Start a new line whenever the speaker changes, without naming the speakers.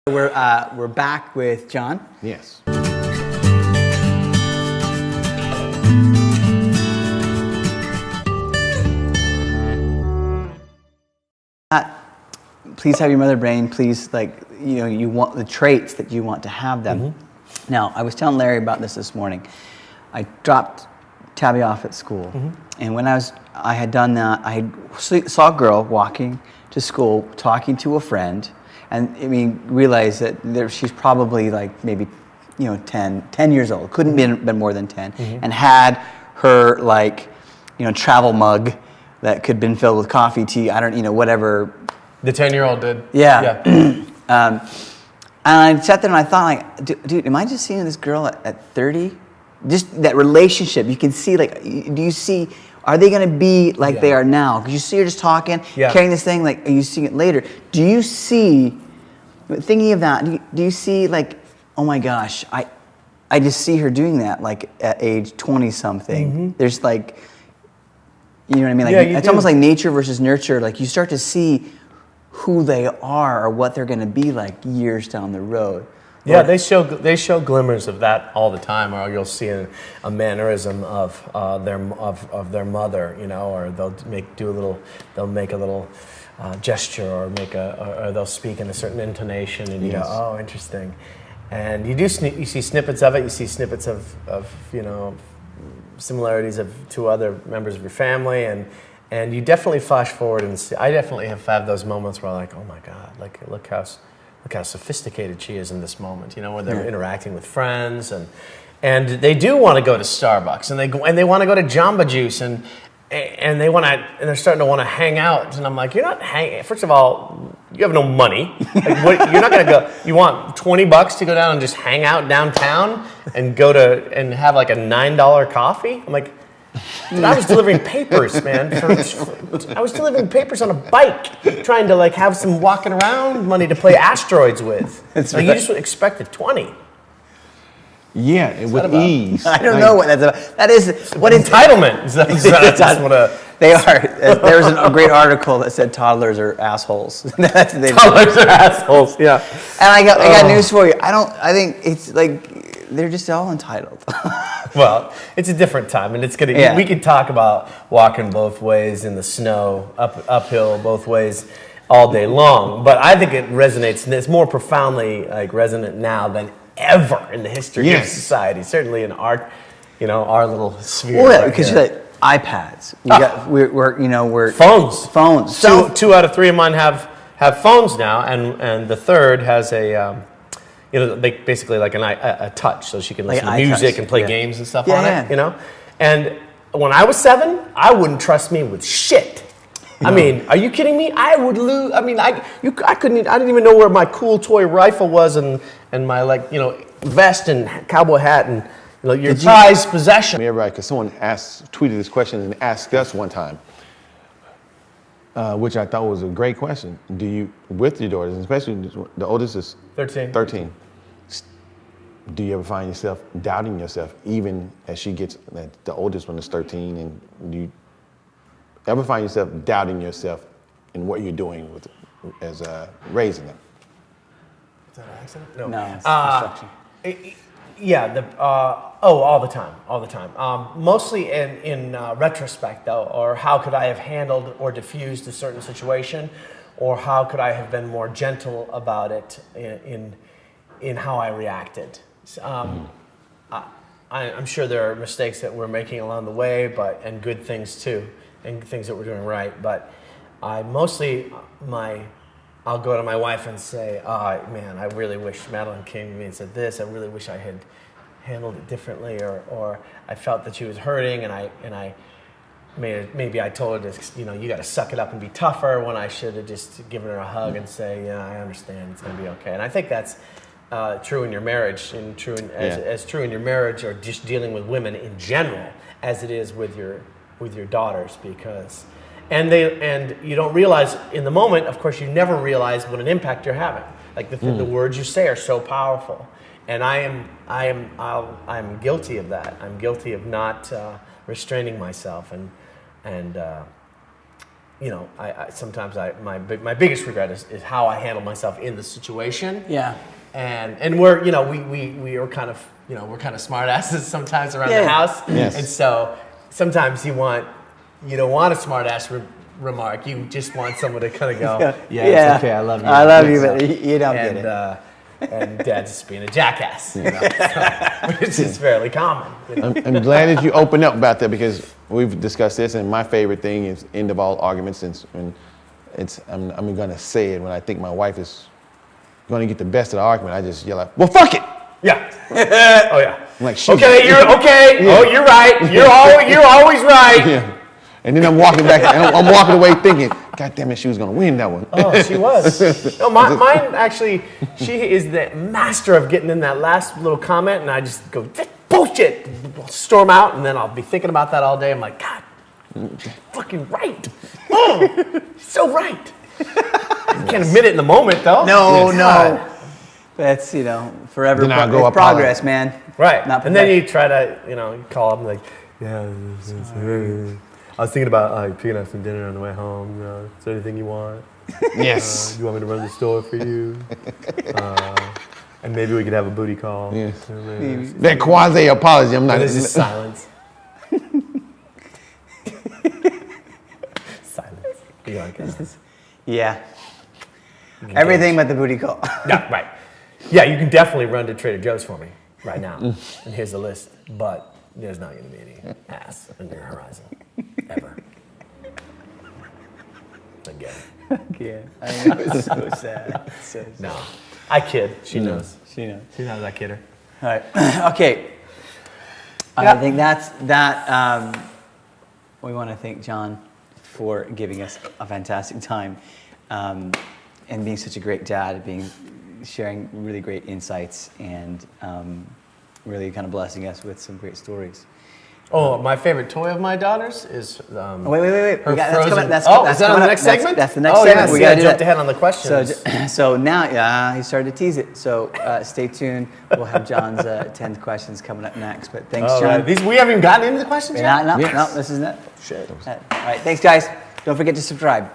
We're back with John.
Yes.
Please have your mother brain. Please, you want the traits that you want to have them. Mm-hmm. Now, I was telling Larry about this morning. I dropped Tabby off at school, and when I had done that, I saw a girl walking to school, talking to a friend, and realized that she's probably maybe 10 years old. Couldn't been more than 10, and had her travel mug that could have been filled with coffee, tea, whatever.
The 10-year-old did.
Yeah. And I sat there and I thought, dude, am I just seeing this girl at 30? Just that relationship. You can see, do you see, are they going to be like they are now? Because you see her just talking, carrying this thing, are you seeing it later? Do you see, thinking of that, do you see, oh my gosh, I just see her doing that, at age 20-something. Mm-hmm. There's, you know what I mean? It's almost like nature versus nurture. You start to see who they are or what they're going to be years down the road.
Yeah, they show glimmers of that all the time. Or you'll see a mannerism of their mother, or they'll make a little gesture, or or they'll speak in a certain intonation, and you go, oh, interesting. And you see snippets of it. You see snippets of similarities to other members of your family, and you definitely flash forward and see. I definitely have had those moments where oh my God, look how sophisticated she is in this moment, where they're interacting with friends, and they do want to go to Starbucks, and they want to go to Jamba Juice, and they're starting to want to hang out, and I'm like, you're not hanging. First of all, you have no money. You're not going to go. You want $20 to go down and just hang out downtown and and have a $9 coffee? I'm like, dude, I was delivering papers, man. I was delivering papers on a bike, trying to have some walking around money to play asteroids with. Right. You just expected 20.
Yeah, with ease.
I don't know what that's about. That is what
entitlement.
They are. There's a great article that said toddlers are assholes.
Toddlers are assholes. Yeah.
And I got news for you. I think it's they're just all entitled.
Well, it's a different time, and it's gonna. Yeah. We could talk about walking both ways in the snow, uphill both ways, all day long. But I think it resonates, and it's more profoundly resonant now than ever in the history of society. Certainly in our little sphere.
Well, because you got iPads. We're
phones.
Phones.
Two out of three of mine have phones now, and the third has a. Basically a touch, so she can listen to music and play games and stuff on it. And when I was 7, I wouldn't trust me with shit. No. I mean, are you kidding me? I would lose. I mean, I couldn't. I didn't even know where my cool toy rifle was, and my vest and cowboy hat and your prized possession.
Everybody, because someone tweeted this question and asked us one time, which I thought was a great question. Do you, with your daughters, especially the oldest is 13. Do you ever find yourself doubting yourself, even as she gets, the oldest one is 13, and do you ever find yourself doubting yourself in what you're doing as raising them?
Is that an accident?
No.
It's construction. All the time. Mostly in retrospect, though, or how could I have handled or diffused a certain situation, or how could I have been more gentle about it in how I reacted. I'm sure there are mistakes that we're making along the way, and good things too, and things that we're doing right. But I'll go to my wife and say, "Oh man, I really wish Madeline came to me and said this. I really wish I had handled it differently, or I felt that she was hurting, and I maybe I told her to, you got to suck it up and be tougher, when I should have just given her a hug and say, yeah, I understand, it's going to be okay." And I think that's true in your marriage, and as true in your marriage, or just dealing with women in general, as it is with your daughters, because and you don't realize in the moment. Of course, you never realize what an impact you're having. The words you say are so powerful, and I'm guilty of that. I'm guilty of not restraining myself, and I sometimes my biggest regret is how I handle myself in the situation.
Yeah.
And we're we are kind of we're kind of smart asses sometimes around the house.
Yes.
And so sometimes you don't want a smart ass remark. You just want someone to kind of go, it's okay, I love you.
I love you, but you don't get it.
And Dad's just being a jackass, which is fairly common.
I'm glad that you opened up about that, because we've discussed this, and my favorite thing is end of all arguments. I'm going to say it when I think my wife is going to get the best of the argument. I just yell out, "Well, fuck it!"
Yeah. Oh yeah.
I'm like, "Shoot."
Okay, you're okay. Yeah. Oh, you're right. You're always right.
Yeah. And then I'm walking back, and I'm walking away thinking, God damn it, she was going to win that one.
Oh, she was. No, mine actually, she is the master of getting in that last little comment, and I just go, "That's bullshit," storm out, and then I'll be thinking about that all day. I'm like, God, fucking right. Oh, so right. You can't admit it in the moment, though.
No. That's, forever
Then I'll go
it's progress, man.
Right.
Not
and then you try to, you call up and like, yeah, I was thinking about picking up some dinner on the way home. Is there anything you want?
Yes.
Do you want me to run the store for you? And maybe we could have a booty call.
Yes. That quasi apology, I'm not.
This is silence. Silence. You like it?
Yeah. Everything but the booty call.
Yeah, right. Yeah, you can definitely run to Trader Joe's for me right now. And here's the list. But there's not going to be any ass in your horizon. Ever. Again.
Yeah. I know, it's so sad. So sad.
No. I kid. She knows.
She knows.
She knows I kid her.
All right. Okay. I think that's that. We want to thank John for giving us a fantastic time and being such a great dad, sharing really great insights and really kind of blessing us with some great stories.
Oh, my favorite toy of my daughter's is
Wait.
her
That's
frozen.
coming. That's
is that on the next segment?
That's the next
segment.
segment.
Yes,
We got to
jumped ahead on the questions.
So now, he started to tease it. So stay tuned. We'll have John's 10 questions coming up next. But thanks, John.
Right. We haven't even gotten into the questions yet?
No,
Yes.
this isn't it.
Shit.
All right, thanks, guys. Don't forget to subscribe.